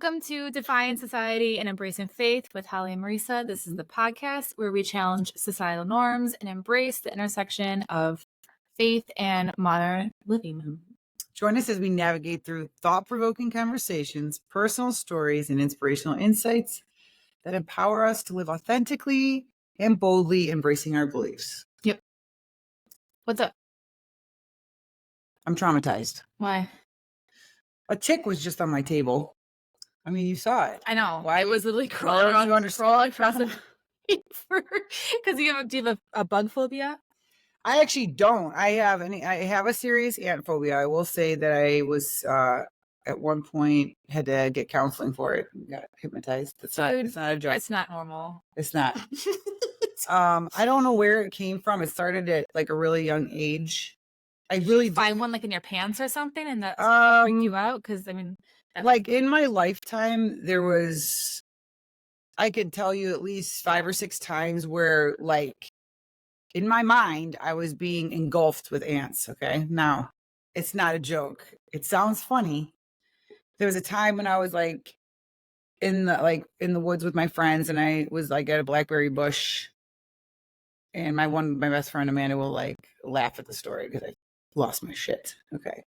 Welcome to Defying Society and Embracing Faith with Holly and Marisa. This is the podcast where we challenge societal norms and embrace the intersection of faith and modern living. Join us as we navigate through thought-provoking conversations, personal stories, and inspirational insights that empower us to live authentically and boldly, embracing our beliefs. Yep. What's up? I'm traumatized. Why? A tick was just on my table. I mean, you saw it. I know. Why? It was literally crawling around. Crawling across the paper. Because do you have a bug phobia? I actually don't. I have a serious ant phobia. I will say that I was at one point had to get counseling for it. Got hypnotized. It's not a joke. It's not normal. It's not. I don't know where it came from. It started at like a really young age. I really find one like in your pants or something, and that freaked you out. Because I mean, like in my lifetime, there was, I could tell you at least 5 or 6 times where, like, in my mind, I was being engulfed with ants. Okay, now it's not a joke. It sounds funny. There was a time when I was like in the woods with my friends, and I was like at a blackberry bush, and my best friend Amanda will like laugh at the story because I lost my shit. Okay.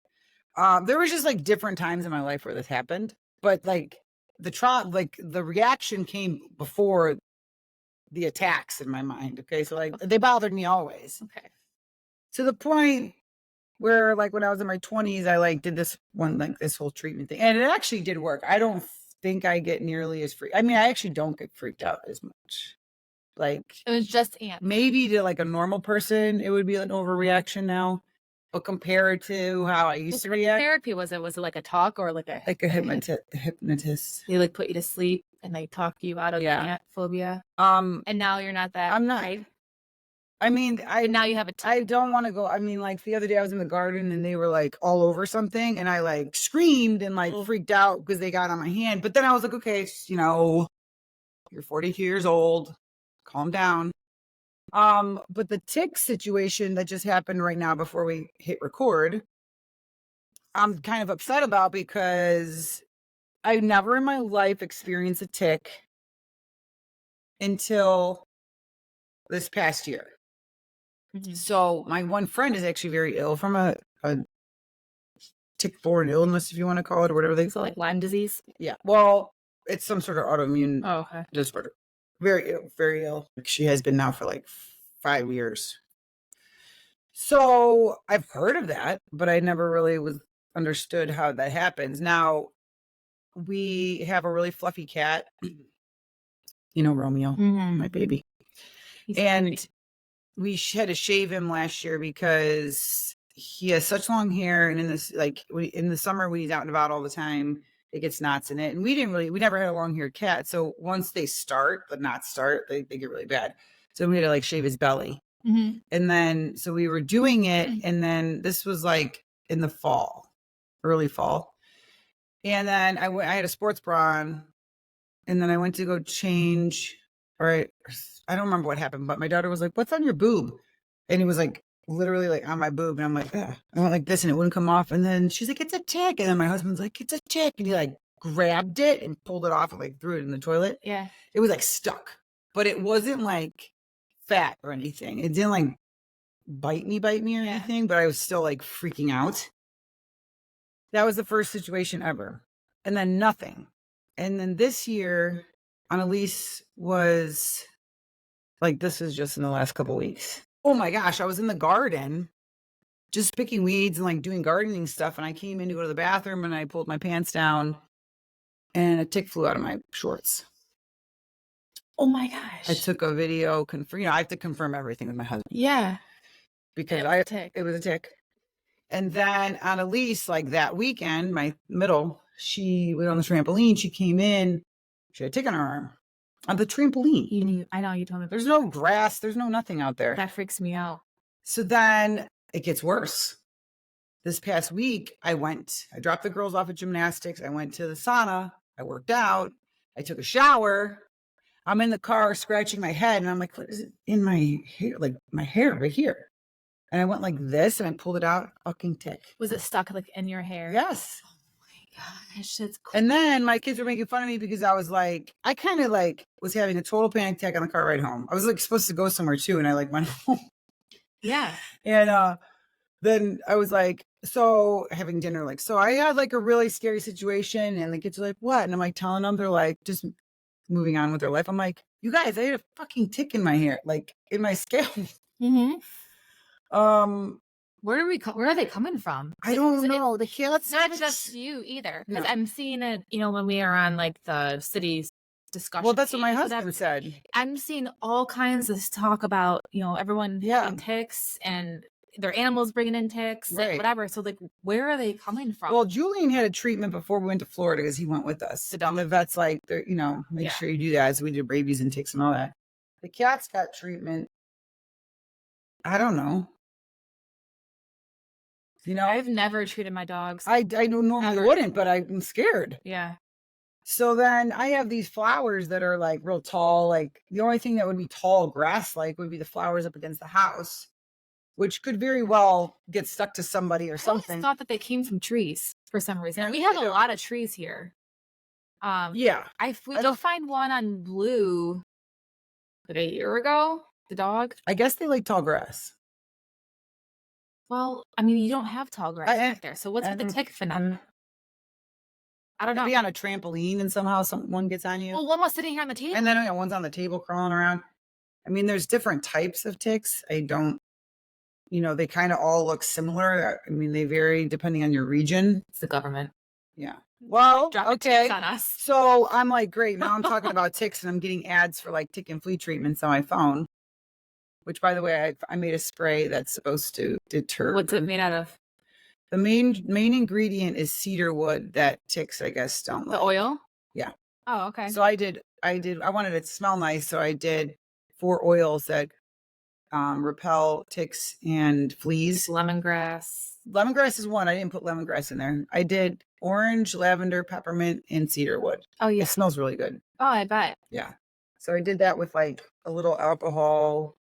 There was just like different times in my life where this happened, but like the reaction came before the attacks in my mind. Okay. So like they bothered me always. Okay. To the point where like when I was in my 20s, I like did this whole treatment thing, and it actually did work. I don't think I get nearly as freaked. I mean, I actually don't get freaked out as much. Like it was just ants. Maybe to like a normal person, it would be an overreaction now. But compared to how I used to react. Therapy was it? Was it like a talk or like a hypnotist? They like put you to sleep and they talk you out of ant phobia. And now you're not that. I'm not. Right? I mean, now you have I don't want to go. I mean, like the other day I was in the garden and they were like all over something, and I like screamed and like freaked out because they got on my hand. But then I was like, okay, you're 42 years old, calm down. But the tick situation that just happened right now before we hit record, I'm kind of upset about because I never in my life experienced a tick until this past year. Mm-hmm. So my one friend is actually very ill from a tick-borne illness, if you want to call it, or whatever they call it. Like Lyme disease? Yeah. Well, it's some sort of autoimmune disorder. Very ill, very ill. She has been now for like 5 years. So I've heard of that, but I never really understood how that happens. Now we have a really fluffy cat, Romeo, my baby. And we had to shave him last year because he has such long hair. And in the summer when he's out and about all the time, it gets knots in it. And we never had a long-haired cat. So once they the knots start, they get really bad. So we had to like shave his belly. Mm-hmm. And then, so we were doing it. And then this was like in the fall, early fall. And then I had a sports bra on, and then I went to go change. I don't remember what happened, but my daughter was like, "What's on your boob?" And it was like literally like on my boob. And I'm like, I went like this and it wouldn't come off. And then she's like, "It's a tick." And then my husband's like, "It's a tick." And he like grabbed it and pulled it off and like threw it in the toilet. Yeah. It was like stuck, but it wasn't like fat or anything. It didn't like bite me or anything, but I was still like freaking out. That was the first situation ever. And then nothing. And then this year, Annalise was like, this is just in the last couple weeks. Oh my gosh, I was in the garden just picking weeds and like doing gardening stuff. And I came in to go to the bathroom and I pulled my pants down and a tick flew out of my shorts. Oh my gosh. I took a video, I have to confirm everything with my husband. Yeah. Because it was a tick. And then Annalise, like that weekend, my middle, she was on the trampoline. She came in, she had a tick on her arm. On the trampoline. I know, you told me. There's no grass. There's no nothing out there. That freaks me out. So then it gets worse. This past week, I dropped the girls off at gymnastics. I went to the sauna. I worked out. I took a shower. I'm in the car scratching my head. And I'm like, what is it in my hair? Like my hair right here. And I went like this and I pulled it out. Fucking tick. Was it stuck like in your hair? Yes. Gosh, it's And then my kids were making fun of me because I was like, I kind of like was having a total panic attack on the car ride home. I was like supposed to go somewhere too, and I like went home. Yeah. And then I was like, so having dinner, like, so I had like a really scary situation, and the kids are like, what? And I'm like telling them, they're like, just moving on with their life. I'm like, you guys, I had a fucking tick in my hair, like in my scalp. Mm-hmm. Um, Where are they coming from? I don't know. The It's kids, not just you either, because No. I'm seeing it. When we are on like the city's discussion. well, that's what my page, husband whatever, said. I'm seeing all kinds of talk about everyone Yeah. having ticks and their animals bringing in ticks, and Right. whatever. So like, where are they coming from? Well, Julian had a treatment before we went to Florida because he went with us. The dog. And the vet's like, make Yeah. sure you do that. So we did rabies and ticks and all that. The cat's got treatment. I don't know. I've never treated my dogs. I don't normally Ever. wouldn't, but I'm scared. Yeah. So then I have these flowers that are like real tall. Like the only thing that would be tall grass like would be the flowers up against the house, which could very well get stuck to somebody or I something. always thought that they came from trees for some reason. Yeah, We have they a do. lot of trees here. Yeah. We I did don't- find one on Blue like a year ago. The dog. I guess they like tall grass. Well, I mean, you don't have tall grass I- back there. So what's with the tick phenomenon? I don't know. Be on a trampoline and somehow someone gets on you. Well, one was sitting here on the table. And then one's on the table crawling around. I mean, there's different types of ticks. They kind of all look similar. I mean, they vary depending on your region. It's the government. Yeah. Well, Dropping okay. ticks on us. So I'm like, great. Now I'm talking about ticks and I'm getting ads for like tick and flea treatments on my phone, which by the way, I made a spray that's supposed to deter. What's it made out of? The main ingredient is cedar wood that ticks, I guess, don't The like. oil? Yeah. Oh, okay. So I wanted it to smell nice. So I did 4 oils that repel ticks and fleas. Lemongrass. Lemongrass is one. I didn't put lemongrass in there. I did orange, lavender, peppermint, and cedar wood. Oh, yeah. It smells really good. Oh, I bet. Yeah. So I did that with like a little alcohol.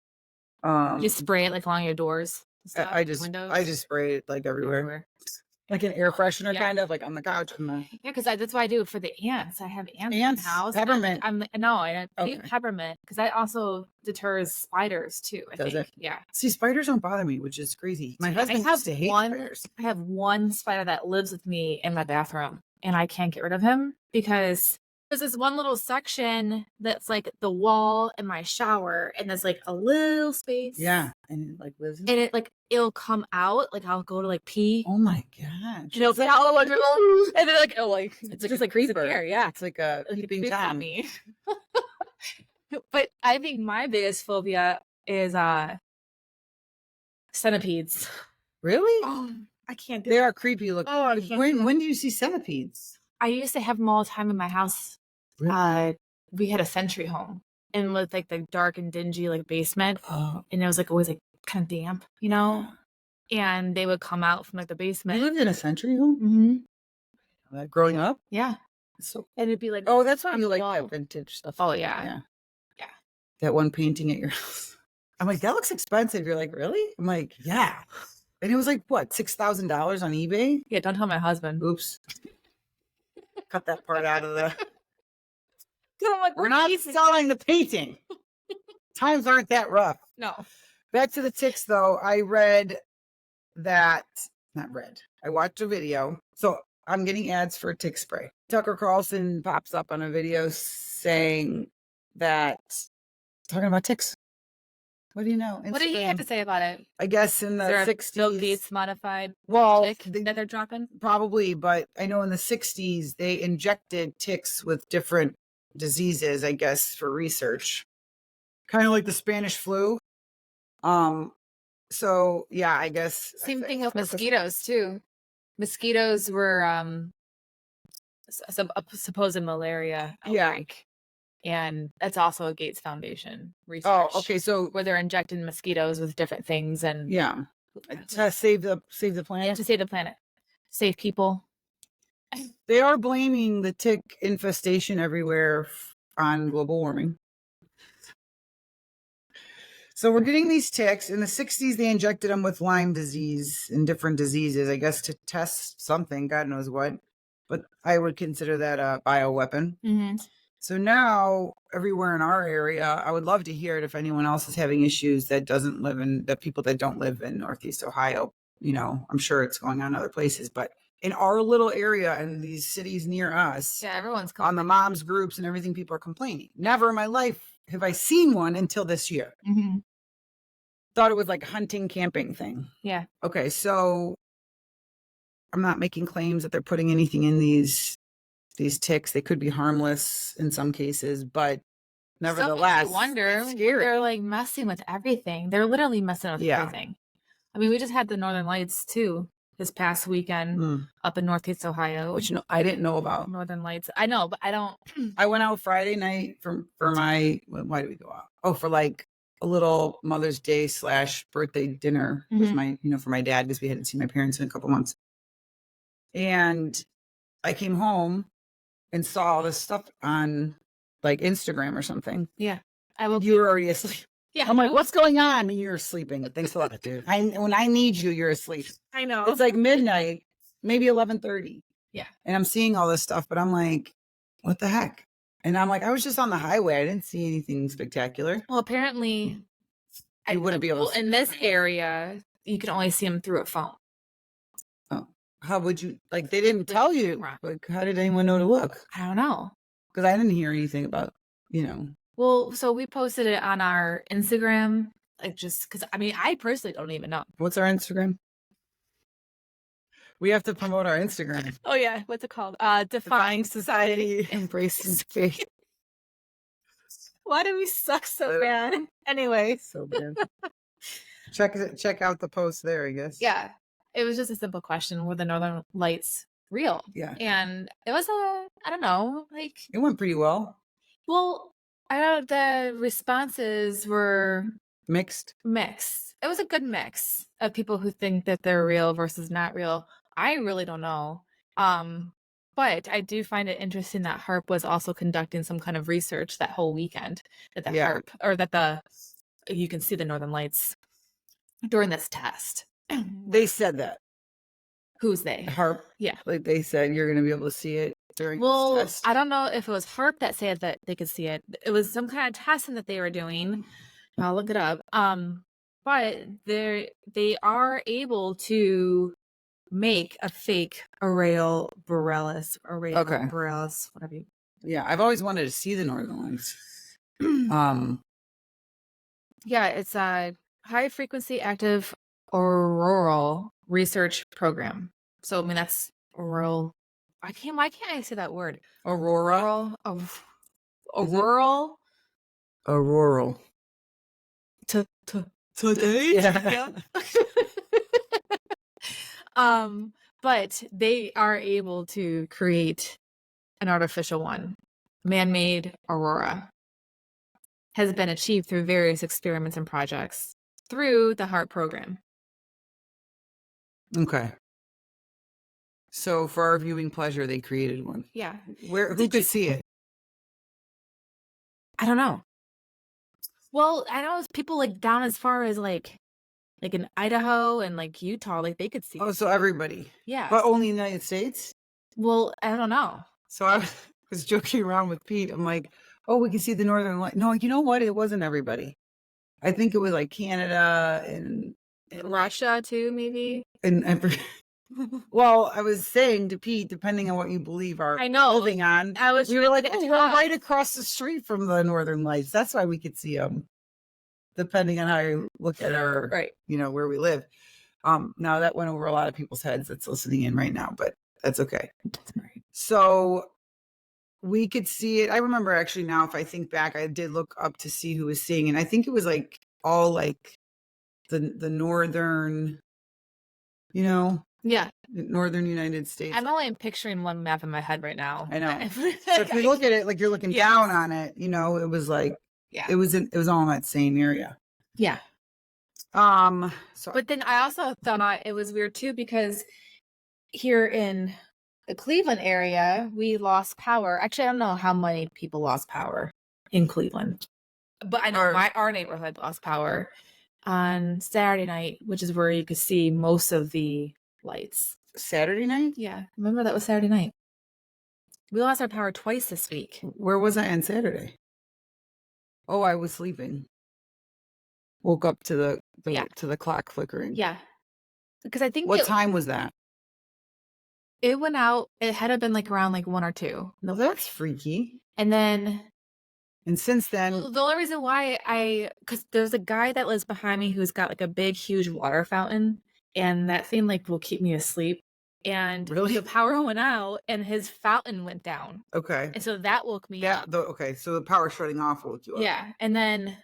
You spray it like along your doors. and stuff, I just windows? spray it like everywhere. Like an air freshener, kind of like on the couch. Yeah, because that's what I do for the ants. I have ants in Ants? the house. Peppermint. I hate Okay. peppermint because that also deters spiders too. I Does think. it? Yeah. See, spiders don't bother me, which is crazy. My husband used to hate spiders. I have one spider that lives with me in my bathroom, and I can't get rid of him because there's this one little section that's like the wall in my shower, and there's like a little space. Yeah, and it like lives. And it it'll come out, like I'll go to like pee. Oh my gosh! And it'll be out, and then like it's just like a creepy creeper. there, yeah. It's like a Like, peeping it's on Tom. me. But I think my biggest phobia is centipedes. Really? Oh, I can't do They it. are creepy looking. Oh, I can't do it. When do you see centipedes? I used to have them all the time in my house. Really? We had a century home, and with like the dark and dingy like basement, Oh, and it was like always like kind of damp, and they would come out from like the you basement. lived in a century home? Mm-hmm. Growing up? Yeah, So, and it'd be like, oh, that's why on you the like wall. that vintage stuff. Oh yeah. Yeah. Yeah. That one painting at your house. I'm like, that looks expensive. You're like, really? I'm like, yeah. And it was like, what, $6,000 on eBay? Yeah, don't tell my husband. Oops. Cut that part out of the. I'm like, We're not selling the painting. Times aren't that rough. No. Back to the ticks, though. I read that, not read, I watched a video. So I'm getting ads for tick spray. Tucker Carlson pops up on a video saying that, talking about ticks. What do you know? What did he have to say about it? I guess in the Is there a Bill 60s. Gates modified Well, tick that they're dropping? probably, but I know in the 60s, they injected ticks with different diseases, I guess, for research. Kind of like the Spanish flu. So yeah, I guess Same thing with mosquitoes too. Mosquitoes were a supposed malaria outbreak. And that's also a Gates Foundation research. Oh, okay. So Where they're injecting mosquitoes with different things and yeah, to save the planet. to save the planet, save people. They are blaming the tick infestation everywhere on global warming. So we're getting these ticks. In the 60s, they injected them with Lyme disease and different diseases, I guess, to test something, God knows what. but I would consider that a bioweapon. Mm-hmm. So now everywhere in our area, I would love to hear it if anyone else is having issues that people that don't live in Northeast Ohio. I'm sure it's going on in other places, but in our little area and these cities near us, Yeah, everyone's on the moms groups and everything, people are complaining. Never in my life have I seen one until this year. Mm-hmm. Thought it was like a hunting, camping thing. Yeah. Okay, so I'm not making claims that they're putting anything in these ticks. They could be harmless in some cases, but nevertheless, I wonder. scary. They're like messing with everything. They're literally messing with everything. I mean, we just had the Northern Lights too this past weekend up in Northeast Ohio, which I didn't know about. Northern Lights. I know, but I don't. I went out Friday night for my. Why did we go out? Oh, for like a little Mother's Day / birthday dinner with my, for my dad, because we hadn't seen my parents in a couple months. And I came home and saw all this stuff on like Instagram or something. Yeah. You were already asleep. Yeah. I'm like, what's going on? And you're sleeping. Thanks a lot, dude. When I need you, you're asleep. I know. It's like midnight, maybe 11:30. Yeah. And I'm seeing all this stuff, but I'm like, what the heck? And I'm like, I was just on the highway. I didn't see anything spectacular. Well, apparently, you wouldn't be able to. In this area, you can only see them through a phone. Oh, how would you, like, they didn't tell you. Like, how did anyone know to look? I don't know. Because I didn't hear anything about, Well, so we posted it on our Instagram, like just because, I mean, I personally don't even know. What's our Instagram? We have to promote our Instagram. Oh, yeah. What's it called? Defying Society. Embracing faith. Why do we suck so bad? Anyway. So bad. Check out the post there, I guess. Yeah. It was just a simple question. Were the Northern Lights real? Yeah. And it was I don't know, like. It went pretty well. Well, I know the responses were mixed. It was a good mix of people who think that they're real versus not real. I really don't know. But I do find it interesting that HARP was also conducting some kind of research that whole weekend that HARP, or that you can see the Northern Lights during this test. They said that. Who's they? HARP. Yeah. Like they said, you're going to be able to see it during this test. I don't know if it was HARP that said that they could see it. It was some kind of testing that they were doing. I'll look it up. But they are able to make a fake aurora borealis, whatever you. Yeah, I've always wanted to see the Northern Lights. Yeah, it's a high frequency active auroral research program. So I mean that's auroral. Why can't I say that word? Aurora. Auroral. Auroral. Today. Yeah. But they are able to create an artificial one. Man-made aurora has been achieved through various experiments and projects through the HARP program. Okay. So for our viewing pleasure, they created one. Yeah. Who could see it? I don't know. Well, I know it's people like down as far as like in Idaho and like Utah, like they could see. Oh, so everybody. Yeah. But only in the United States? Well, I don't know. So I was joking around with Pete. I'm like, oh, we can see the Northern Lights. No, you know what? It wasn't everybody. I think it was like Canada and Russia too, maybe. Well, I was saying to Pete, depending on what you believe are living on, we were like, oh, we're right across the street from the Northern Lights. That's why we could see them, depending on how you look at our, where we live. Now that went over a lot of people's heads that's listening in right now, but that's okay. So we could see it. I remember actually now, if I think back, I did look up to see who was seeing, and I think it was like all like the northern, northern United States. I'm only picturing one map in my head right now. I know. So if we look at it like you're looking down on it, it was like it was all in that same area. Yeah. But then I also thought it was weird too, because here in the Cleveland area, we lost power. Actually, I don't know how many people lost power in Cleveland, but I know our neighborhood lost power on Saturday night, which is where you could see most of the lights. Saturday night? Yeah. Remember that was Saturday night. We lost our power twice this week. Where was I on Saturday? Oh, I was sleeping. Woke up to the clock flickering. Yeah. Because I think What time was that? it went out. It had to been like around like 1 or 2. No, that's freaky. And then And since then, the only reason why because there's a guy that lives behind me who's got like a big, huge water fountain, and that thing like will keep me asleep. And Really? the power went out, and his fountain went down, okay. and so that woke me up. Okay, so the power shutting off woke you up. Yeah, and then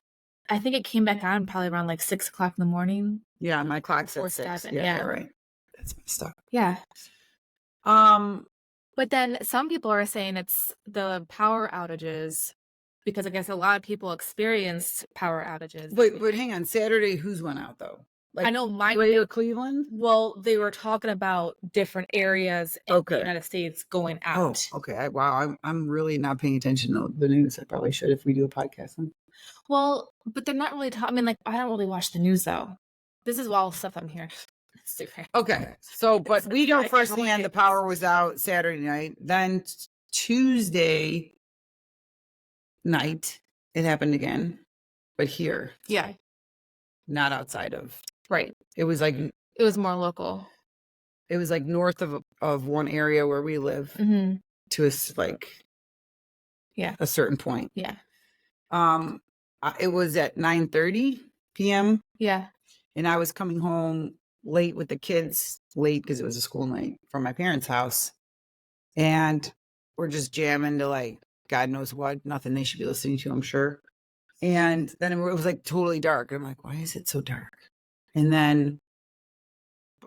I think it came back on probably around like 6 o'clock in the morning. Yeah, my clock said Before 6. 7, Yeah, yeah. you're right. That's messed up. Yeah. But then some people are saying it's the power outages because I guess a lot of people experienced power outages. But hang on, Saturday, whose went out though? Like, I know my radio Cleveland. Well, they were talking about different areas in the United States going out. Oh, okay. Wow, I'm really not paying attention to the news. I probably should if we do a podcast. Well, but they're not really talking. I mean, like, I don't really watch the news though. This is all stuff I'm hearing. Okay, so but we know firsthand the power was out Saturday night. Then Tuesday night it happened again, but here, Yeah, not outside of. right. It was like It was more local. it was like north of one area where we live to a certain point. Yeah. It was at 9:30 p.m. Yeah. And I was coming home late with the kids, late because it was a school night from my parents' house. And we're just jamming to like God knows what, nothing they should be listening to, I'm sure. And then it was like totally dark. I'm like, why is it so dark? And then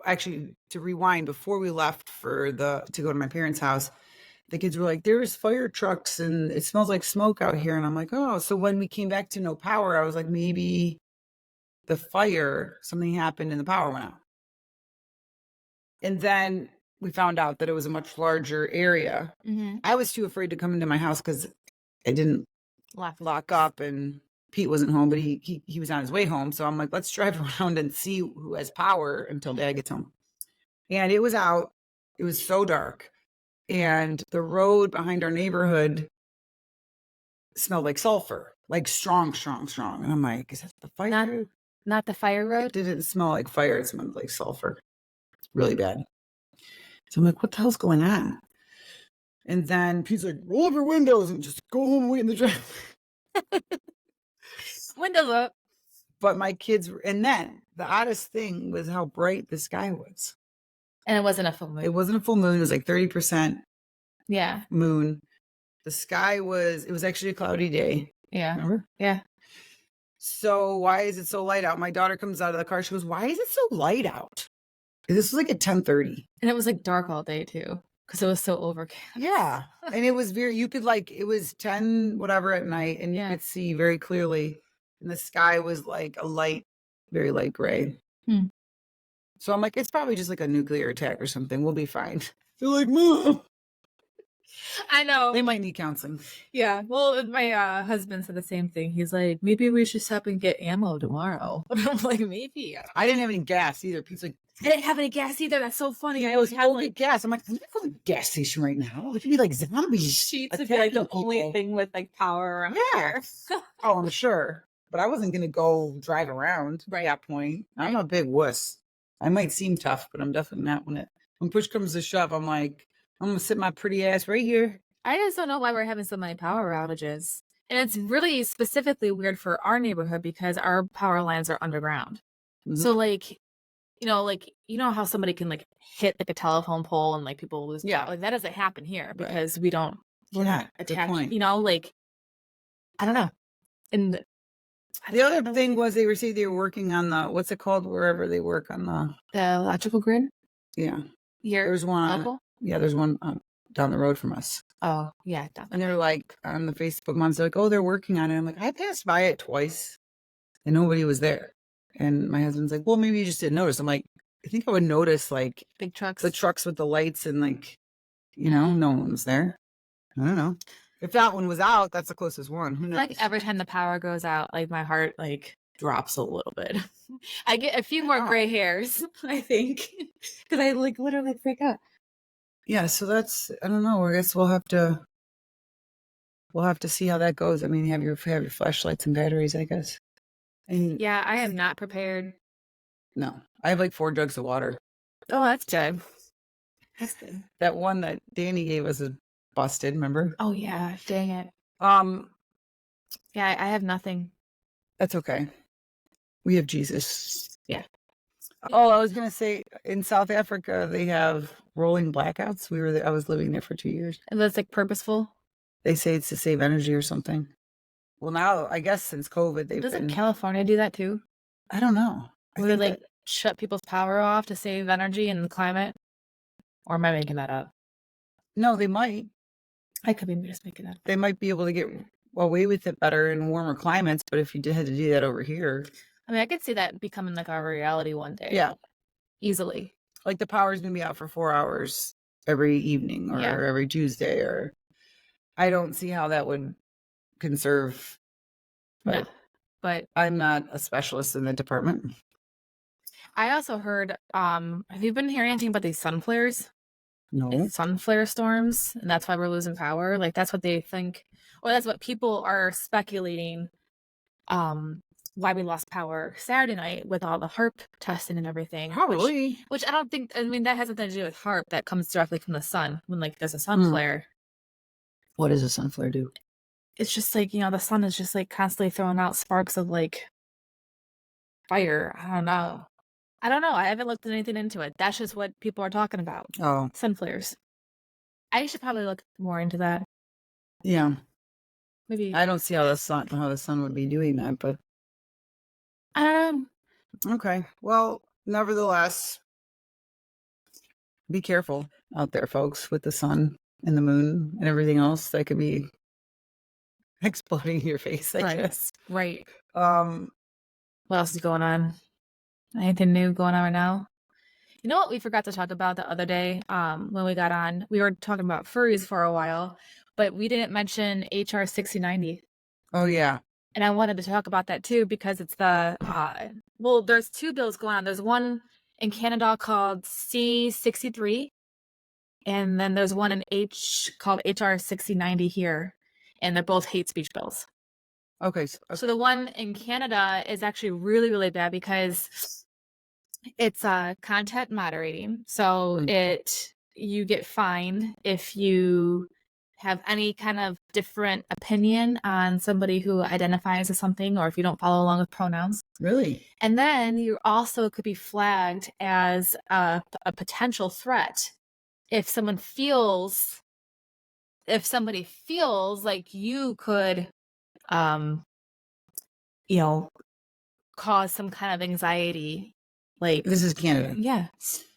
actually to rewind, before we left to go to my parents' house, the kids were like, there's fire trucks and it smells like smoke out here. And I'm like, oh, so when we came back to no power, I was like, maybe the fire, something happened and the power went out. And then we found out that it was a much larger area. I was too afraid to come into my house because I didn't lock up and Pete wasn't home, but he was on his way home. So I'm like, let's drive around and see who has power until Dad gets home. And it was out. It was so dark. And the road behind our neighborhood smelled like sulfur, like strong. And I'm like, is that the fire? Not the fire road? It didn't smell like fire. It smelled like sulfur. Really bad. So I'm like, what the hell's going on? And then Pete's like, roll up your windows and just go home and wait in the drive. Windows up. But my kids, and then the oddest thing was how bright the sky was. And it wasn't a full moon. It wasn't a full moon. It was like 30% moon. The sky it was actually a cloudy day. Yeah. Remember? Yeah. So why is it so light out? My daughter comes out of the car. She goes, why is it so light out? This was like at 10:30. And it was like dark all day too. Because it was so overcast. Yeah. And it was it was 10 whatever at night and you could see very clearly. And the sky was like a very light gray. So I'm like, it's probably just like a nuclear attack or something. We'll be fine. They're like, Mom. I know. They might need counseling. Yeah. Well, my husband said the same thing. He's like, maybe we should stop and get ammo tomorrow. I'm like, maybe. I didn't have any gas either. Pete's like, I didn't have any gas either. That's so funny. I always had like gas. I'm like, I'm not going to the gas station right now. It should be like zombies. Sheets would be like the only thing with like power around here. Oh, I'm sure. But I wasn't going to go drive around at that point. I'm a big wuss. I might seem tough, but I'm definitely not when push comes to shove, I'm like, I'm going to sit my pretty ass right here. I just don't know why we're having so many power outages. And it's really specifically weird for our neighborhood because our power lines are underground. So like, you know how somebody can like hit like a telephone pole and like people lose power? Like that doesn't happen here because we're not attached. You know, like I don't know. And the other thing was they were working on the what's it called wherever they work on the electrical grid. Yeah, there's one. There's one down the road from us. Oh yeah, and they're like on the Facebook months. They're like, oh, they're working on it. I'm like, I passed by it twice, and nobody was there. And my husband's like, well, maybe you just didn't notice. I'm like, I think I would notice like big trucks, the trucks with the lights, and like, no one was there. I don't know. If that one was out, that's the closest one. Who knows? Like every time the power goes out, like my heart like drops a little bit. I get a few more gray hairs, I think, because I like literally freak out. Yeah, so that's, I don't know. I guess we'll have to see how that goes. I mean, have your flashlights and batteries, I guess. And Yeah, I am not prepared. no, I have like 4 jugs of water. Oh, that's good. That's good. That one that Danny gave us is busted, remember? Oh yeah, dang it. Um, Yeah, I have nothing. that's okay. We have Jesus. Yeah. Oh, I was gonna say in South Africa they have rolling blackouts. I was living there for 2 years. And that's like purposeful. They say it's to save energy or something. Well, now I guess since COVID they've Doesn't been. California do that too? I don't know. I Where they think like that shut people's power off to save energy and the climate? Or am I making that up? no, they might. I could be just making that up. They might be able to get away with it better in warmer climates, but if you had to do that over here, I mean, I could see that becoming like our reality one day. yeah, Easily. like the power's gonna be out for 4 hours every evening or Yeah. every Tuesday, or I don't see how that would conserve. No. But But I'm not a specialist in the department. I also heard, have you been hearing anything about these sun flares? No. Sun flare storms, and that's why we're losing power. Like that's what they think, or that's what people are speculating. Why we lost power Saturday night with all the HARP testing and everything. Probably. Which I don't think. I mean, that has nothing to do with HARP. That comes directly from the sun. When like there's a sun flare, What does a sun flare do? it's just like the sun is just like constantly throwing out sparks of like fire. I don't know. I haven't looked anything into it. That's just what people are talking about. Oh, Sun flares. I should probably look more into that. yeah. Maybe. I don't see how the sun would be doing that, but okay. Well, nevertheless, be careful out there, folks, with the sun and the moon and everything else that could be exploding in your face, I guess. Right. Um, What else is going on? Anything new going on right now? You know what we forgot to talk about the other day? When we got on, we were talking about furries for a while, but we didn't mention HR 6090. oh yeah. And I wanted to talk about that too because it's there's 2 bills going on. There's one in Canada called C63, and then there's one in called HR 6090 here, and they're both hate speech bills. Okay. So the one in Canada is actually really, really bad because it's content moderating. So you get fined if you have any kind of different opinion on somebody who identifies as something, or if you don't follow along with pronouns. Really? And then you also could be flagged as a potential threat if somebody feels like you could cause some kind of anxiety, like This is Canada. yeah,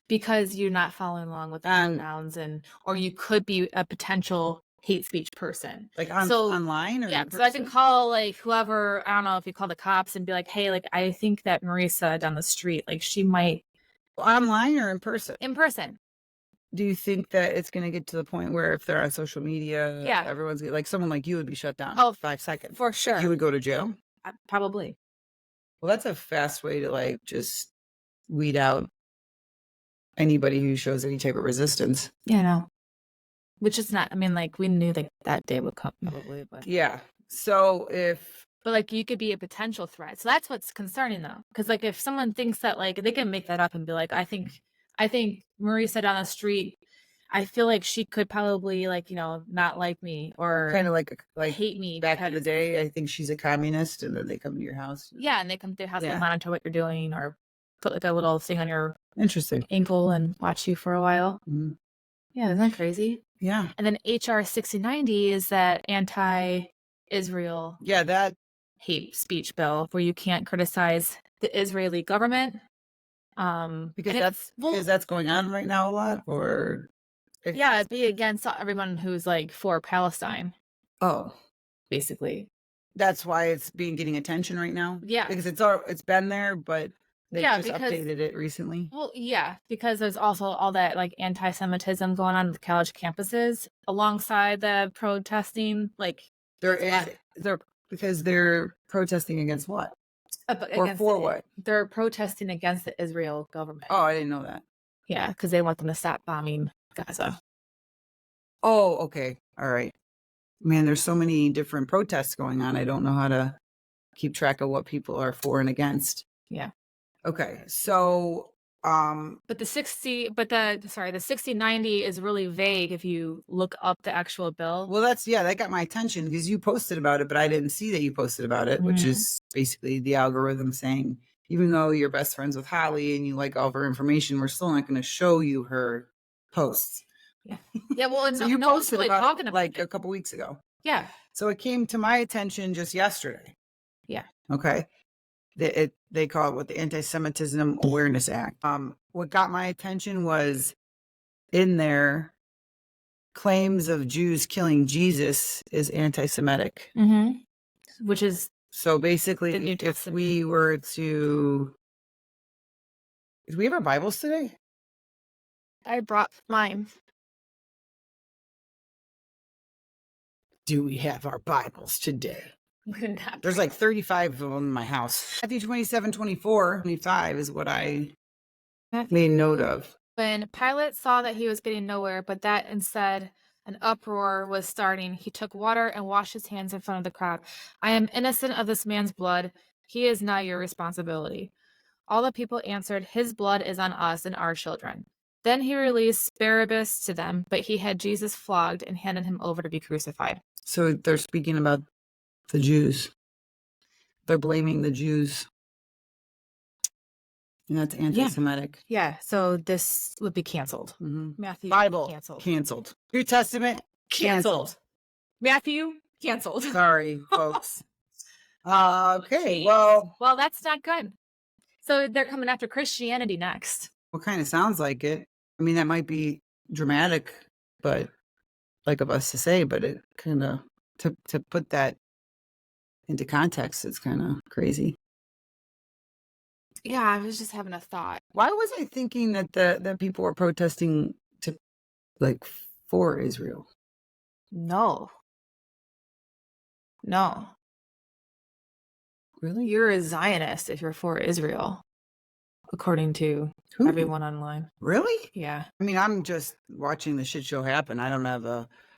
because you're not following along with the pronouns, or you could be a potential hate speech person, like online, or yeah. So I can call like whoever, I don't know, if you call the cops and be like, hey, like I think that Marisa down the street, like she might. Online or in person? In person. Do you think that it's going to get to the point where if they're on social media, yeah, everyone's like someone like you would be shut down? Oh, 5 seconds for sure. You would go to jail? Probably. Well, that's a fast way to like just weed out anybody who shows any type of resistance. Yeah, no. Which is not, I mean, like we knew that day would come probably, but yeah. So but like you could be a potential threat. So that's what's concerning though. Because like if someone thinks that, like they can make that up and be like, I think Marisa down the street, I feel like she could probably like, not like me, or kind of like hate me. Back in the day, I think she's a communist, and then they come to your house. Yeah, and they come to your house and monitor what you're doing, or put like a little thing on your ankle and watch you for a while. Mm-hmm. Yeah, isn't that crazy? Yeah. And then HR 6090 is that anti-Israel that hate speech bill where you can't criticize the Israeli government. Because that's going on right now a lot, or it'd be against everyone who's like for Palestine. Oh, basically. That's why it's getting attention right now. Yeah, because it's been there, but they just updated it recently. Well, yeah, because there's also all that like anti-Semitism going on with college campuses alongside the protesting. Like because they're protesting against what? Or for what? They're protesting against the Israel government. Oh, I didn't know that. Yeah, because they want them to stop bombing Gaza. Oh, okay. All right. Man, there's so many different protests going on. I don't know how to keep track of what people are for and against. Yeah. Okay. So, But the 6090 is really vague if you look up the actual bill. well, that got my attention because you posted about it, but I didn't see that you posted about it, which is basically the algorithm saying, even though you're best friends with Holly and you like all of her information, we're still not going to show you her posts. Yeah. Yeah. Well, So you no one's posted really about talking it about like it. a couple weeks ago. Yeah. So it came to my attention just yesterday. Yeah. Okay. They call it the Anti-Semitism Awareness Act. What got my attention was in there, claims of Jews killing Jesus is anti-Semitic. Which is So basically, New if Testament. we were to, do we have our Bibles today? I brought mine. Do we have our Bibles today? Not There's like 35 of them in my house. Matthew 27:24-25 is what I made note of. When Pilate saw that he was getting nowhere, but that instead an uproar was starting, he took water and washed his hands in front of the crowd. I am innocent of this man's blood. He is not your responsibility. All the people answered, his blood is on us and our children. Then he released Barabbas to them, but he had Jesus flogged and handed him over to be crucified. So they're speaking about the Jews. They're blaming the Jews. And that's anti-Semitic. Yeah, so this would be canceled. Matthew, Bible, canceled. canceled. New Testament, canceled. Matthew, canceled. Sorry, folks. Okay, well, that's not good. So they're coming after Christianity next. What kind of sounds like it? I mean, that might be dramatic, but like of us to say, but it kind of, to put that into context, it's kind of crazy. Yeah, I was just having a thought. Why was I thinking that that people were protesting to like for Israel? No. Really? You're a Zionist if you're for Israel, according to everyone online. Really? Yeah. I mean, I'm just watching the shit show happen. I'm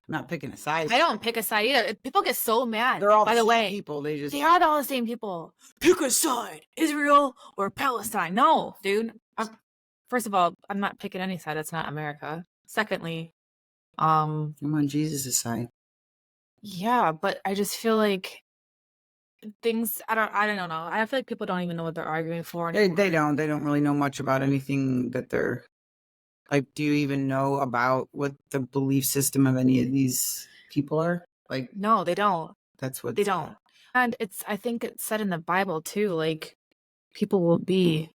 not picking a side. I don't pick a side either. People get so mad. They're all by the way, people. They are all the same people. Pick a side, Israel or Palestine. No, dude. First of all, I'm not picking any side. It's not America. Secondly, I'm on Jesus' side. Yeah, but I just feel like things. I don't know. I feel like people don't even know what they're arguing for. They don't really know much about anything that they're like. Do you even know about what the belief system of any of these people are? Like, no, they don't. That's what they don't. And I think it's said in the Bible too, like people will be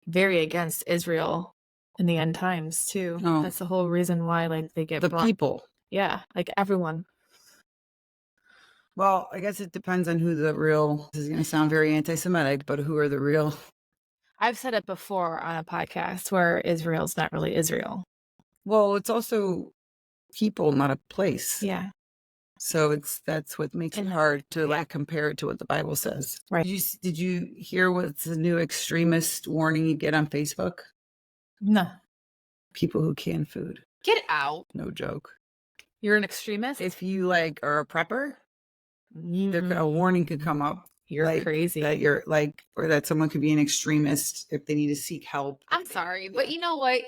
very against Israel in the end times too. Oh. That's the whole reason why like they get people. Yeah, like everyone. Well, I guess it depends on who the real, this is going to sound very anti-Semitic, but who are the real? I've said it before on a podcast where Israel's not really Israel. Well, it's also people, not a place. Yeah. So that's what makes it hard to like compare it to what the Bible says. Right. Did you hear what's the new extremist warning you get on Facebook? No. People who can food. Get out. No joke. You're an extremist? If you like are a prepper, a warning could come up. You're like, crazy. That you're like, or that someone could be an extremist if they need to seek help. I'm sorry, but you know what?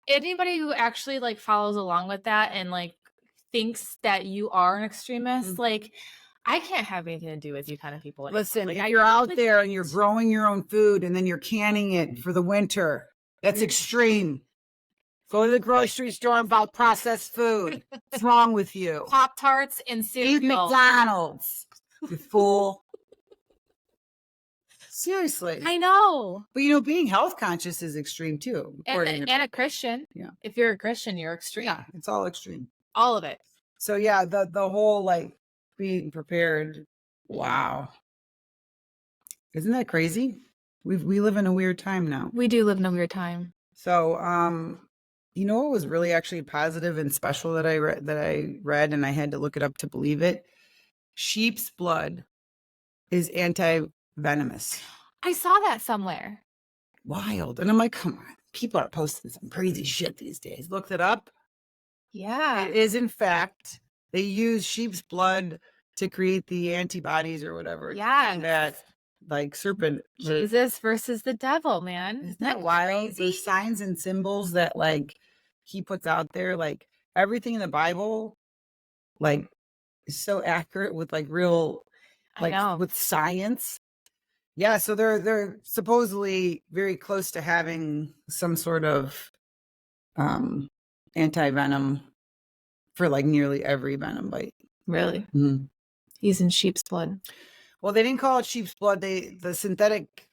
Anybody who actually like follows along with that and like thinks that you are an extremist, like I can't have anything to do with you kind of people. Listen, like, you're out there and you're growing your own food and then you're canning it for the winter. That's extreme. Go to the grocery store and buy processed food. What's wrong with you? Pop-Tarts and cereal. Eat McDonald's. You fool. Seriously. I know. But being health conscious is extreme too. And a Christian. Yeah. If you're a Christian, you're extreme. Yeah, it's all extreme. All of it. So yeah, the whole like being prepared. Wow. Isn't that crazy? We live in a weird time now. We do live in a weird time. So what was really actually positive and special that I read and I had to look it up to believe it? Sheep's blood is anti-venomous. I saw that somewhere. Wild. And I'm like, come on. People are posting some crazy shit these days. Looked it up. Yeah. It is, in fact, they use sheep's blood to create the antibodies or whatever. Yes. That, like, serpent. Jesus versus the devil, man. Isn't that wild? The signs and symbols that, like, he puts out there, like, everything in the Bible, like, is so accurate with, like, real, I know. with science. Yeah, so they're supposedly very close to having some sort of anti-venom for, like, nearly every venom bite. Really? Mhm. He's in sheep's blood. Well, they didn't call it sheep's blood. The synthetic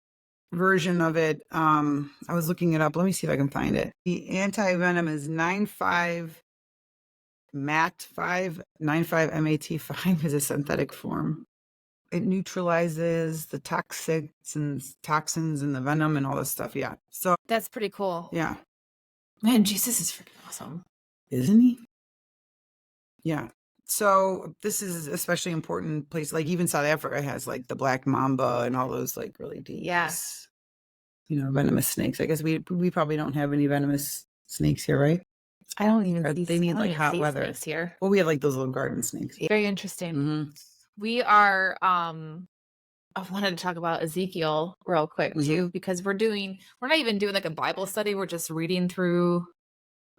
version of it, I was looking it up. Let me see if I can find it. The anti-venom is 95 MAT5. 95 MAT5 is a synthetic form. It neutralizes the toxins and the venom and all this stuff. Yeah. So That's pretty cool. yeah. Man, Jesus is freaking awesome. Isn't he? Yeah. So this is especially important place. Like even South Africa has like the black mamba and all those like really dangerous, venomous snakes. I guess we probably don't have any venomous snakes here, right? I don't even Or see they need like hot weather snakes here. Well, we have like those little garden snakes. Very interesting. Mhm. We are I wanted to talk about Ezekiel real quick too, because we're not even doing like a Bible study. We're just reading through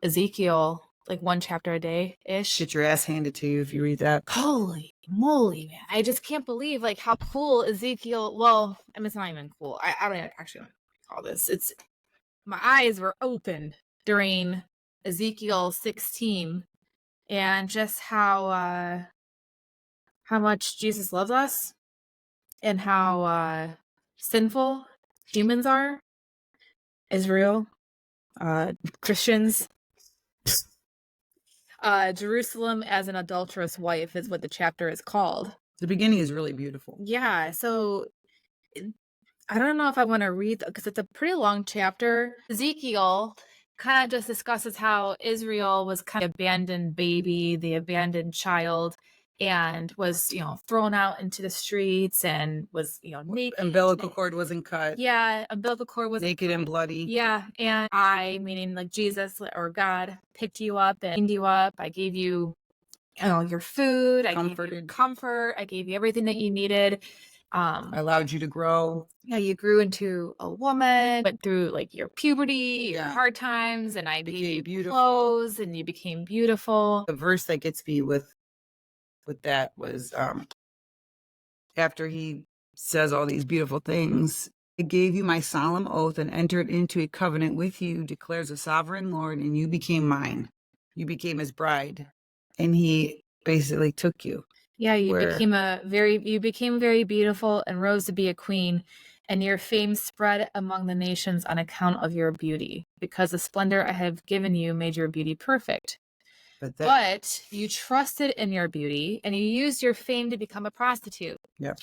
Ezekiel like one chapter a day ish. Get your ass handed to you if you read that. Holy moly, man. I just can't believe like how cool Ezekiel, well, I mean, it's not even cool. I don't actually know what to call this. My eyes were open during Ezekiel 16 and just how much Jesus loves us and how sinful humans are. Israel, Christians, Jerusalem as an adulterous wife is what the chapter is called. The beginning is really beautiful. Yeah, so I don't know if I want to read because it's a pretty long chapter. Ezekiel kind of just discusses how Israel was kind of abandoned baby, the abandoned child, and was, thrown out into the streets and was, naked. Umbilical cord wasn't cut. Yeah, umbilical cord was naked and bloody. Yeah, and I, meaning like Jesus or God, picked you up and cleaned you up. I gave you, your food. I gave you comfort. I gave you everything that you needed. I allowed you to grow. Yeah, you grew into a woman, went through like your puberty, your hard times, and I gave you beautiful clothes, and you became beautiful. The verse that gets me with that was after he says all these beautiful things. I gave you my solemn oath and entered into a covenant with you, declares the sovereign Lord, and you became mine. You became his bride, and he basically took you. Yeah, you became very beautiful and rose to be a queen, and your fame spread among the nations on account of your beauty, because the splendor I have given you made your beauty perfect. But you trusted in your beauty, and you used your fame to become a prostitute. Yeah.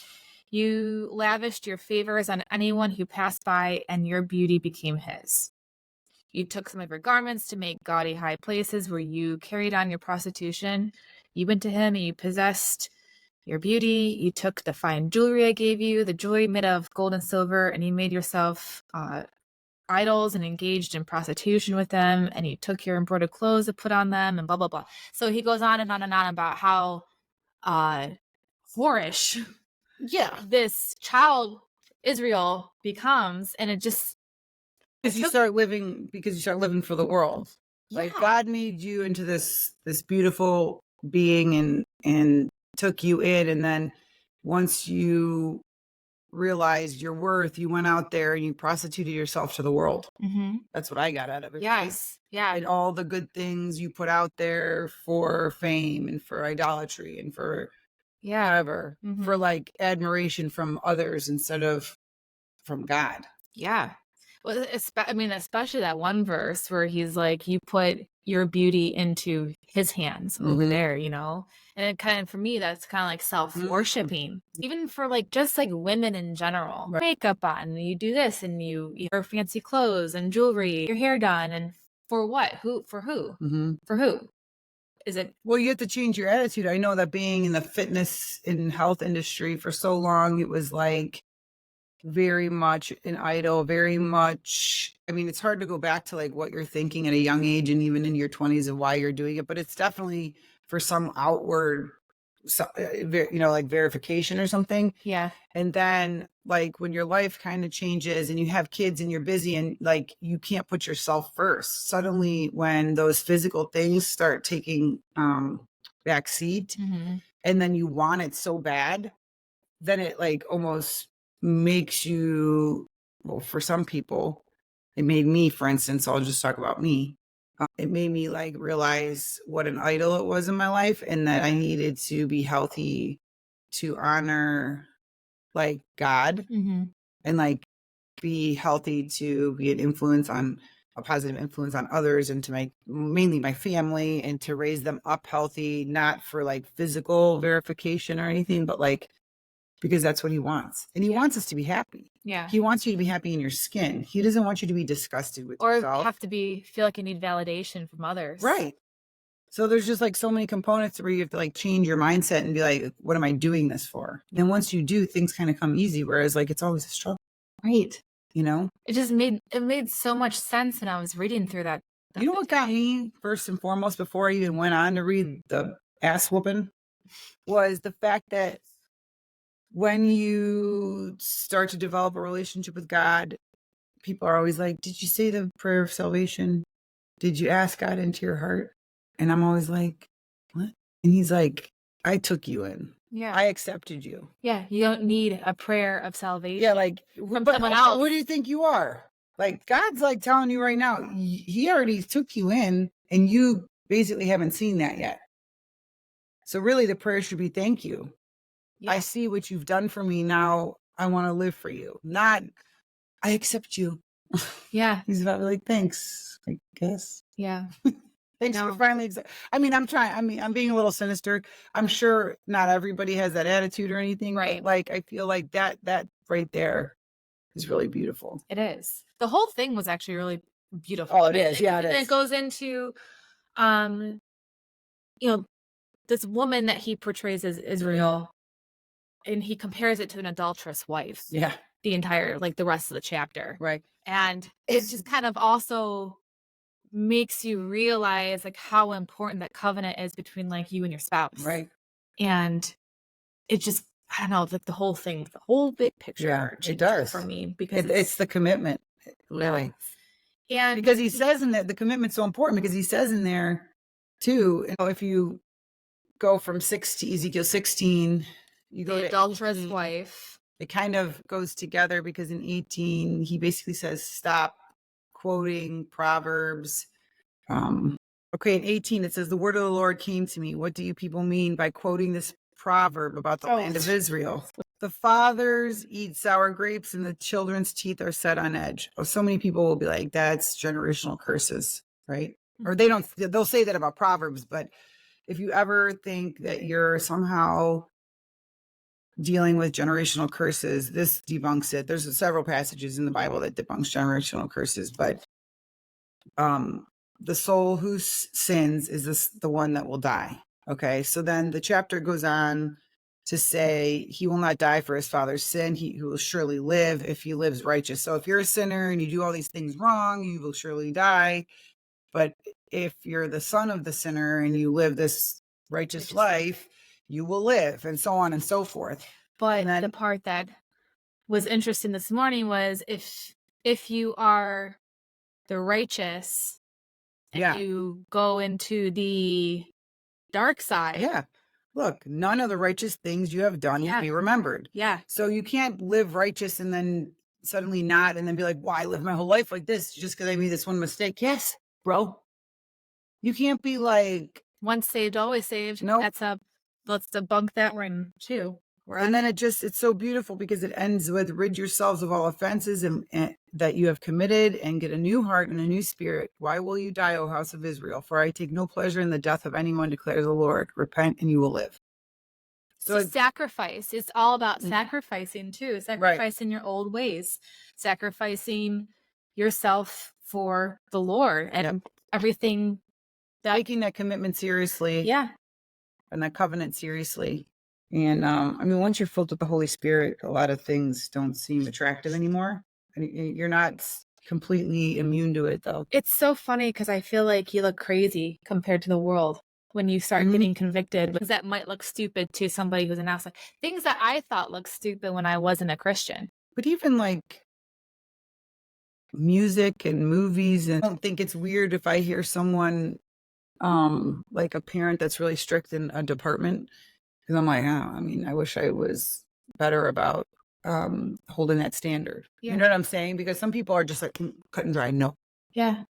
You lavished your favors on anyone who passed by, and your beauty became his. You took some of your garments to make gaudy high places where you carried on your prostitution. You went to him and you possessed your beauty. You took the fine jewelry I gave you, the jewelry made of gold and silver, and you made yourself idols and engaged in prostitution with them. And you took your embroidered clothes to put on them and blah, blah, blah. So he goes on and on and on about how whorish this child Israel becomes. And it just... Because you start living for the world. Like God made you into this beautiful being and took you in, and then once you realized your worth, you went out there and you prostituted yourself to the world. Mm-hmm. That's what I got out of it. Yes. Yeah. And all the good things you put out there for fame and for idolatry and for whatever, for like admiration from others instead of from God. Yeah. Well, especially that one verse where he's like, you put your beauty into his hands over there, and it kind of, for me, that's kind of like self-worshiping, even for like, just like women in general, makeup on, you do this and you wear fancy clothes and jewelry, your hair done. And for what? For who? For who? Is it? Well, you have to change your attitude. I know that being in the fitness and health industry for so long, it was like, very much an idol, very much, I mean, it's hard to go back to like what you're thinking at a young age and even in your 20s of why you're doing it, but it's definitely for some outward, like verification or something. Yeah. And then like when your life kind of changes and you have kids and you're busy and like you can't put yourself first, suddenly when those physical things start taking backseat, and then you want it so bad, then it like almost makes you, well, for some people, it made me, for instance, I'll just talk about me. It made me like realize what an idol it was in my life and that I needed to be healthy to honor like God and like be healthy to be a positive influence on others and to mainly my family and to raise them up healthy, not for like physical verification or anything, but like because that's what he wants. And he wants us to be happy. Yeah. He wants you to be happy in your skin. He doesn't want you to be disgusted with yourself. Or have to feel like you need validation from others. Right. So there's just like so many components where you have to like change your mindset and be like, what am I doing this for? And once you do, things kind of come easy. Whereas like, it's always a struggle. Right. You know? It made so much sense when I was reading through that. You know what got me first and foremost before I even went on to read the ass whooping was the fact that when you start to develop a relationship with God, people are always like, did you say the prayer of salvation? Did you ask God into your heart? And I'm always like, what? And he's like, I took you in. Yeah. I accepted you. Yeah. You don't need a prayer of salvation. Yeah. Like, from but someone else. What do you think you are? Like, God's like telling you right now, he already took you in and you basically haven't seen that yet. So really the prayer should be, thank you. Yeah. I see what you've done for me. Now I want to live for you. Not, I accept you. Yeah. He's about like, thanks, I guess. Yeah. Thanks for finally. I'm being a little sinister. I'm sure not everybody has that attitude or anything. Right. But like, I feel like that right there is really beautiful. It is. The whole thing was actually really beautiful. Oh, it is. Yeah, it is. And it goes into, this woman that he portrays as Israel, and he compares it to an adulterous wife. Yeah. The entire, like the rest of the chapter. Right. And it just kind of also makes you realize like how important that covenant is between like you and your spouse. Right. And it just, I don't know, like the whole thing, the whole big picture. Yeah, it does for me because it's the commitment. Really. And because he says in that the commitment's so important because he says in there too, if you go from 6 to Ezekiel 16, you go the to adulterous 18, wife. It kind of goes together because in 18, he basically says, stop quoting Proverbs. Okay, in 18, it says, the word of the Lord came to me. What do you people mean by quoting this proverb about the land of Israel? The fathers eat sour grapes and the children's teeth are set on edge. Oh, so many people will be like, that's generational curses, right? Or they'll say that about Proverbs, but if you ever think that you're somehow dealing with generational curses, this debunks it. There's several passages in the Bible that debunks generational curses, but the soul who sins is the one that will die. Okay, so then the chapter goes on to say he will not die for his father's sin. He will surely live if he lives righteous. So if you're a sinner and you do all these things wrong, you will surely die. But if you're the son of the sinner and you live this righteous life, you will live, and so on and so forth. But the part that was interesting this morning was if you are the righteous and you go into the dark side. Yeah. Look, none of the righteous things you have done will be remembered. Yeah. So you can't live righteous and then suddenly not, and then be like, well, I lived my whole life like this just because I made this one mistake. Yes, bro. You can't be like, once saved, always saved. No. Let's debunk that one too. And then it's so beautiful because it ends with rid yourselves of all offenses and that you have committed and get a new heart and a new spirit. Why will you die, O house of Israel? For I take no pleasure in the death of anyone, declares the Lord. Repent and you will live. So sacrifice. It's all about sacrificing too. Sacrificing your old ways. Sacrificing yourself for the Lord and everything. Taking that commitment seriously. Yeah. And that covenant seriously. And I mean, once you're filled with the Holy Spirit, a lot of things don't seem attractive anymore. And you're not completely immune to it, though. It's so funny because I feel like you look crazy compared to the world when you start getting convicted, because that might look stupid to somebody who's an outside. Things that I thought looked stupid when I wasn't a Christian. But even like music and movies, and I don't think it's weird if I hear someone like a parent that's really strict in a department, because I'm like, oh, I mean, I wish I was better about holding that standard. Yeah. You know what I'm saying? Because some people are just like cut and dry, no. Yeah.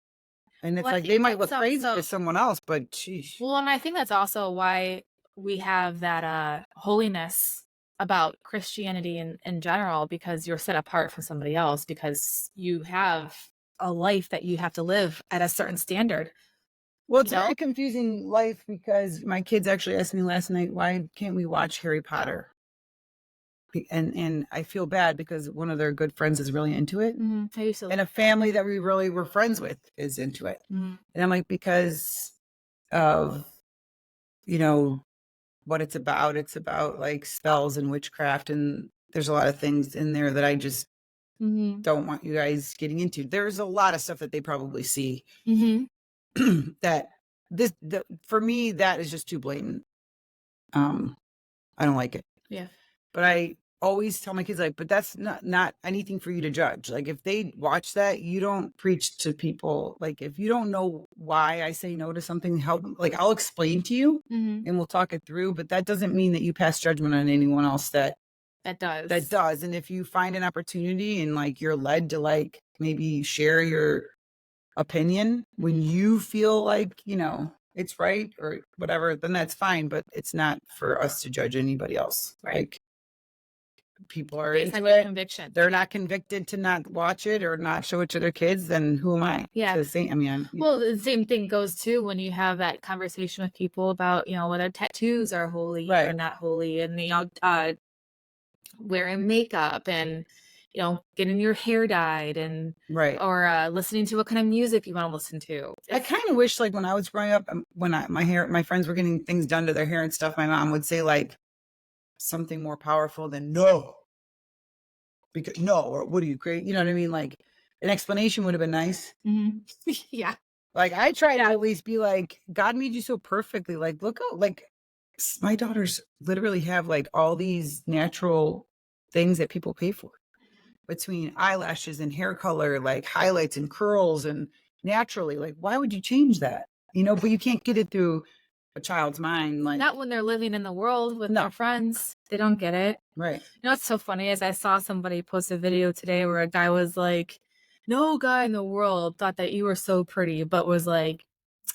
And it's Well, I like they think might look that's crazy also- to someone else, but sheesh. Well, and I think that's also why we have that holiness about Christianity in general, because you're set apart from somebody else, because you have a life that you have to live at a certain standard. Well, it's You know? very confusing life, because my kids actually asked me last night, why can't we watch Harry Potter? And I feel bad because one of their good friends is really into it. I used to. And a family that we really were friends with is into it. And I'm like, because of, you know, what it's about. It's about like spells and witchcraft. And there's a lot of things in there that I just don't want you guys getting into. There's a lot of stuff that they probably see that for me, that is just too blatant. I don't like it. Yeah. But I always tell my kids, like, but that's not anything for you to judge. Like, if they watch that, you don't preach to people. Like, if you don't know why I say no to something, like, I'll explain to you and we'll talk it through. But that doesn't mean that you pass judgment on anyone else that does. And if you find an opportunity and like you're led to like maybe share your opinion when you feel like, you know, it's right or whatever, then that's fine. But it's not for us to judge anybody else. Right. Like, people are Based into on it. conviction. They're not convicted to not watch it or not show it to their kids, then who am I? Yeah. To say, I mean, Well, the same thing goes too when you have that conversation with people about, you know, whether tattoos are holy or not holy, and, you know, wearing makeup and, you know, getting your hair dyed and or listening to what kind of music you want to listen to. I kind of wish, like, when I was growing up, when my friends were getting things done to their hair and stuff, my mom would say like something more powerful than no. Because no, or what are you crazy? You know what I mean? Like, an explanation would have been nice. Yeah. Like, I try to at least be like, God made you so perfectly. Like, look how, like, my daughters literally have like all these natural things that people pay for, between eyelashes and hair color, like highlights and curls, and naturally. Like, why would you change that? You know, but you can't get it through a child's mind. Like, not when they're living in the world with their friends. They don't get it. Right. You know what's so funny is I saw somebody post a video today where a guy was like, no guy in the world thought that you were so pretty, but was like,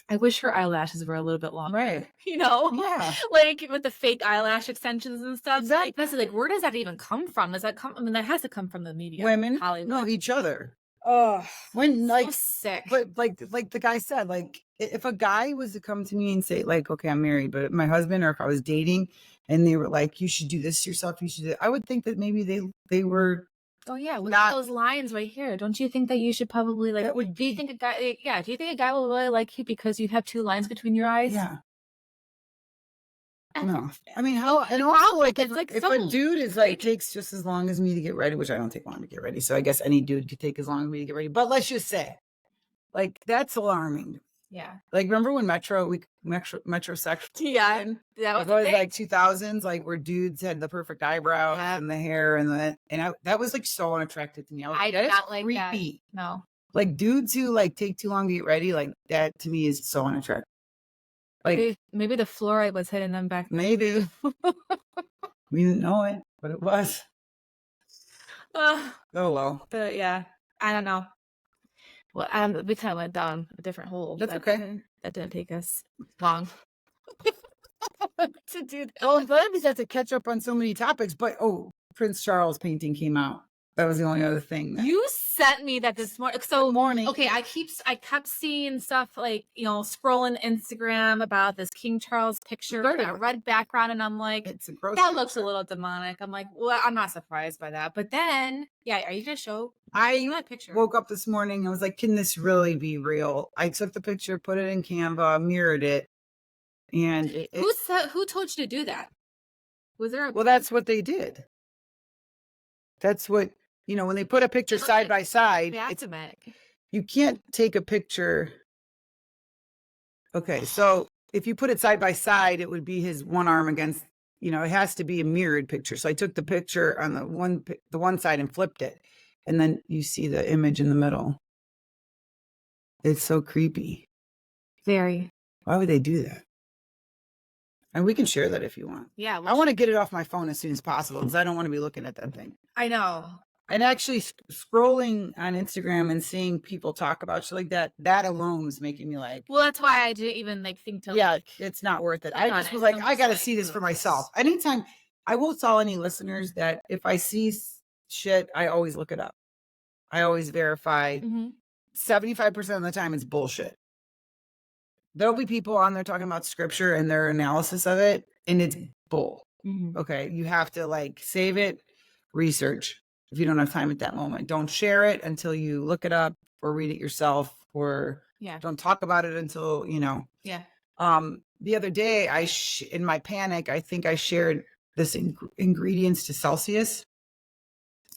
I wish her eyelashes were a little bit longer. Right. You know? Yeah. Like with the fake eyelash extensions and stuff. Exactly. Like, that's like, where does that even come from? Does that come? I mean, that has to come from the media. Women, Hollywood. no, each other. Oh, when like so sick. But like the guy said, like, if a guy was to come to me and say like, okay, I'm married, but my husband, or if I was dating and they were like, you should do this yourself, you should do that, I would think that maybe they were. Oh yeah, with those lines right here. Don't you think that you should probably like? Do you think a guy? Yeah. Do you think a guy will really like you because you have two lines between your eyes? Yeah. No, I mean, how, and also like, if a dude is like takes just as long as me to get ready, which I don't take long to get ready, so I guess any dude could take as long as me to get ready. But let's just say, like, that's alarming. Yeah. Like, remember when metrosexual? Yeah. That was like 2000s, like where dudes had the perfect eyebrows and the hair and that was like so unattractive to me. I did not like creepy. That. No. Like, dudes who like take too long to get ready, like that to me is so unattractive. Like, maybe the fluoride was hitting them back then. Maybe. We didn't know it, but it was. Oh well. But yeah, I don't know. Well, we kind of went down a different hole. That's okay. That didn't take us long to do that. Oh, but we have to catch up on so many topics. But Prince Charles painting came out. That was the only other thing. You sent me that this morning. Okay, I kept seeing stuff like, you know, scrolling Instagram about this King Charles picture with a red background, and I'm like, it's a gross that looks a little demonic. I'm like, well, I'm not surprised by that. But then, yeah, are you gonna show? I woke up this morning. I was like, can this really be real? I took the picture, put it in Canva, mirrored it, and who told you to do that? Was there a Well, that's what they did. That's what, when they put a picture side by side, you can't take a picture. Okay, so if you put it side by side, it would be his one arm against, it has to be a mirrored picture. So I took the picture on the one side and flipped it. And then you see the image in the middle. It's so creepy. Very. Why would they do that? And we can share that if you want. Yeah. I want to get it off my phone as soon as possible because I don't want to be looking at that thing. I know. And actually scrolling on Instagram and seeing people talk about shit like that alone was making me like. Well, that's why I didn't even think to. Yeah, it's not worth it. I just was like, I got to see this for myself. Anytime, I will tell any listeners that if I see shit, I always look it up. I always verify. 75% of the time it's bullshit. There'll be people on there talking about scripture and their analysis of it, and it's bull. Okay, you have to save it, research. If you don't have time at that moment, don't share it until you look it up or read it yourself, or don't talk about it until Yeah. The other day, in my panic, I think I shared this ingredients to Celsius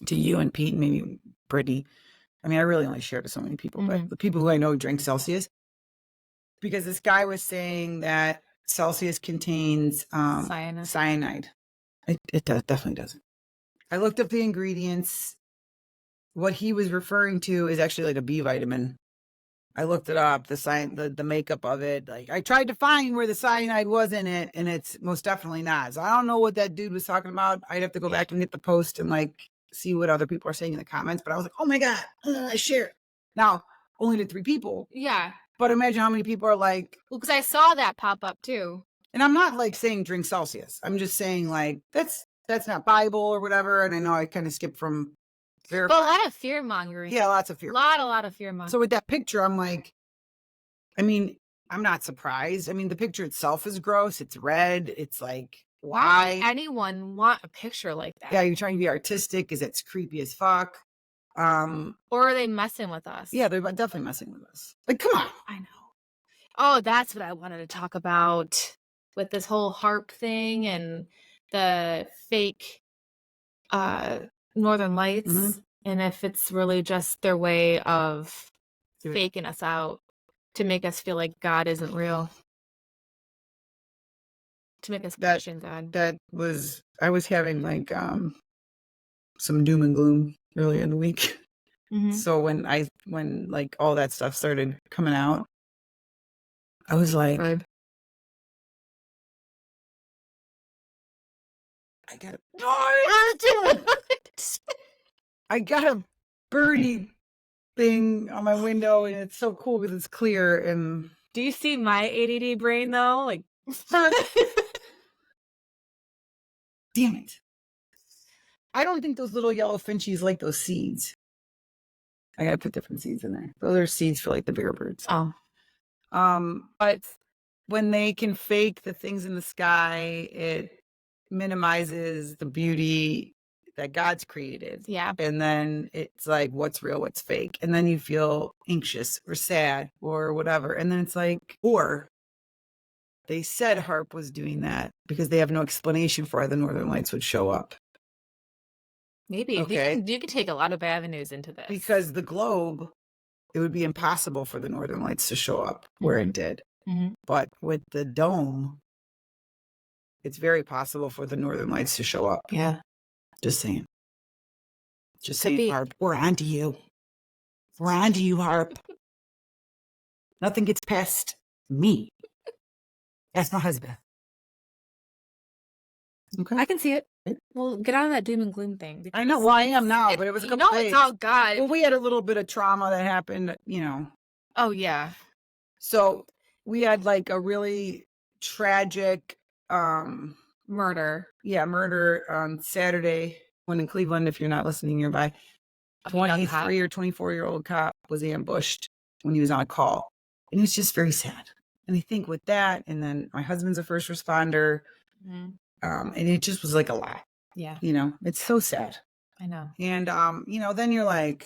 to you and Pete and maybe Brittany. I mean, I really only shared to so many people, but the people who I know drink Celsius, because this guy was saying that Celsius contains cyanide. It definitely doesn't. I looked up the ingredients. What he was referring to is actually like a B vitamin. I looked it up, the makeup of it. I tried to find where the cyanide was in it, and it's most definitely not. So I don't know what that dude was talking about. I'd have to go back and get the post and see what other people are saying in the comments. But I was like, oh my God, I share it. Now, only to 3 people. Yeah. But imagine how many people are well, because I saw that pop up too. And I'm not saying drink Celsius. I'm just saying that's not Bible or whatever. And I know I kind of skipped from there. But a lot of fear mongering. Yeah, lots of fear. A lot of fear mongering. So with that picture, I'm I'm not surprised. I mean, the picture itself is gross. It's red. It's why would anyone want a picture like that? Yeah, you're trying to be artistic because it's creepy as fuck. Or are they messing with us? Yeah, they're definitely messing with us. Come on. I know. Oh, that's what I wanted to talk about with this whole harp thing and the fake Northern Lights, and if it's really just their way of faking us out to make us feel like God isn't real, to make us question God. I was having some doom and gloom earlier in the week. So when all that stuff started coming out, I was like, I got a birdie thing on my window, and it's so cool because it's clear. And do you see my ADD brain though? Damn it! I don't think those little yellow finchies like those seeds. I gotta put different seeds in there. Those are seeds for the bigger birds. Oh, but when they can fake the things in the sky, it minimizes the beauty that God's created. Yeah. And then it's what's real, what's fake. And then you feel anxious or sad or whatever. And then it's or they said HARP was doing that because they have no explanation for why the Northern Lights would show up. Maybe. Okay. You could take a lot of avenues into this. Because the globe, it would be impossible for the Northern Lights to show up where it did. But with the dome, it's very possible for the Northern Lights to show up. Yeah. Just saying. HARP. We're on to you. We're on to you, HARP. Nothing gets past me. That's my husband. Okay. I can see it. Well, get out of that doom and gloom thing. I know. Well, I am now, but it was a couple days. It's all God. Well, we had a little bit of trauma that happened, Oh, yeah. So we had a really tragic murder. Yeah, murder on Saturday when in Cleveland, if you're not listening nearby, 23 or 24-year-old cop was ambushed when he was on a call. And it was just very sad. And I think with that, and then my husband's a first responder, and it just was a lot. Yeah. It's so sad. I know. And, then you're I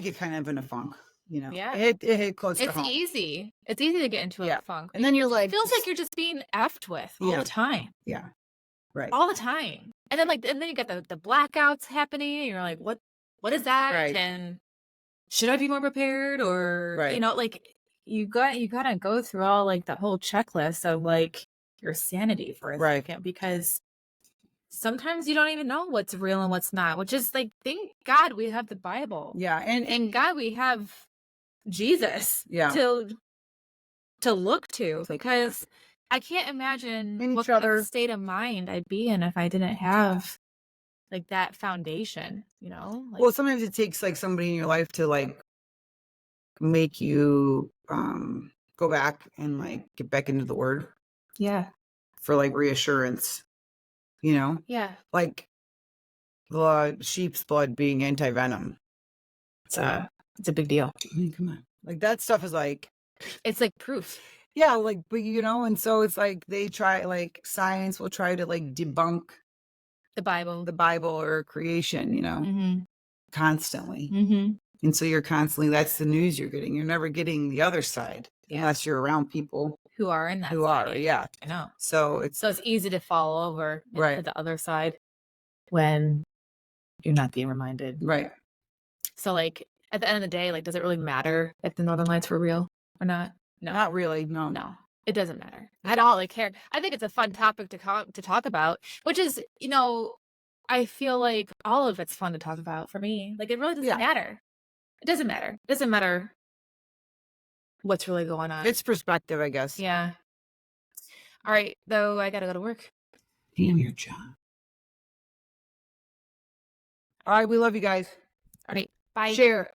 get kind of in a funk. Yeah. It hit close to home. It's easy. It's easy to get into a funk. And then you're it feels like you're just being effed with all the time. Yeah. Right. all the time. And then and then you got the blackouts happening, and you're like, what is that? Right. And should I be more prepared? Or Right. you gotta go through all the whole checklist of your sanity for a Right. second, because sometimes you don't even know what's real and what's not, which is thank God we have the Bible. Yeah. And God we have Jesus to look to, because I can't imagine And what each other. state of mind I'd be in if I didn't have that foundation, Well, sometimes it takes somebody in your life to make you go back and get back into the word. Yeah. For reassurance, Yeah. like the sheep's blood being anti-venom. It's a big deal. I mean, come on. That stuff is it's proof. Yeah, but and so it's they try science will try to debunk The Bible or creation, Mm-hmm. constantly. Mm-hmm. And so you're constantly, that's the news you're getting. You're never getting the other side unless you're around people who are in that who side. are, yeah. I know. So it's easy to fall over Right. to the other side when you're not being reminded. Right. So at the end of the day, does it really matter if the Northern Lights were real or not? No. Not really, no. No. It doesn't matter at all. I think it's a fun topic to talk about, which is, I feel like all of it's fun to talk about for me. It really doesn't matter. It doesn't matter. It doesn't matter what's really going on. It's perspective, I guess. Yeah. All right, though, I gotta go to work. Damn your job. All right, we love you guys. All right, bye. Share.